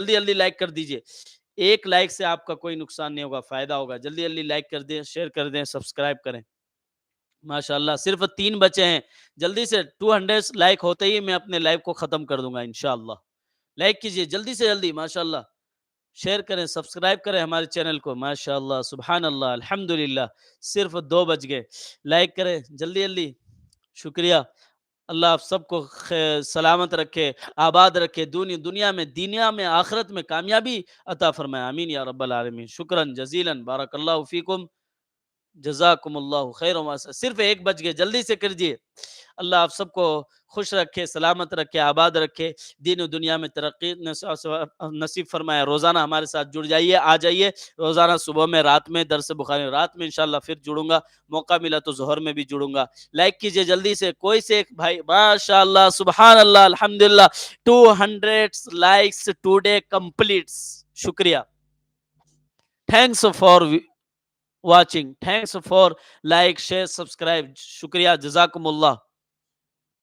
جلدی جلدی لائک کر دیجئے، ایک لائک سے آپ کا کوئی نقصان نہیں ہوگا، فائدہ ہوگا، جلدی جلدی لائک کر دیں، شیئر کر دیں، سبسکرائب کریں۔ ماشاءاللہ صرف 3 بچے ہیں، جلدی سے 200 لائک ہوتے ہی میں اپنے لائیو کو ختم کر دوں گا انشاءاللہ۔ لائک کیجئے جلدی سے جلدی، ماشاءاللہ شیئر کریں، سبسکرائب کریں ہمارے چینل کو، ماشاءاللہ سبحان اللہ الحمدللہ، صرف 2 بج گئے، لائک کریں جلدی جلدی، شکریہ۔ اللہ آپ سب کو سلامت رکھے، آباد رکھے، دنیا میں آخرت میں کامیابی عطا فرمائے، آمین یا رب العالمین۔ شکراً جزیلاً، بارک اللہ فیکم، جزاکم اللہ خیر و صرف 1 بج گئے، جلدی سے کریجئے۔ اللہ آپ سب کو خوش رکھے، سلامت رکھے، آباد رکھے، دین و دنیا میں ترقی نصیب فرمائے۔ روزانہ ہمارے ساتھ جڑ جائیے، آ جائیے، روزانہ صبح میں، رات میں درس بخاری، رات میں انشاءاللہ پھر جڑوں گا، موقع ملا تو ظہر میں بھی جڑوں گا۔ لائک کیجئے جلدی سے، کوئی سے ایک بھائی، ماشاءاللہ سبحان اللہ الحمدللہ، 200 لائکس ٹوڈے کمپلیٹس، شکریہ۔ Thanks for watching, thanks for like share subscribe, شکریہ، جزاکم اللہ۔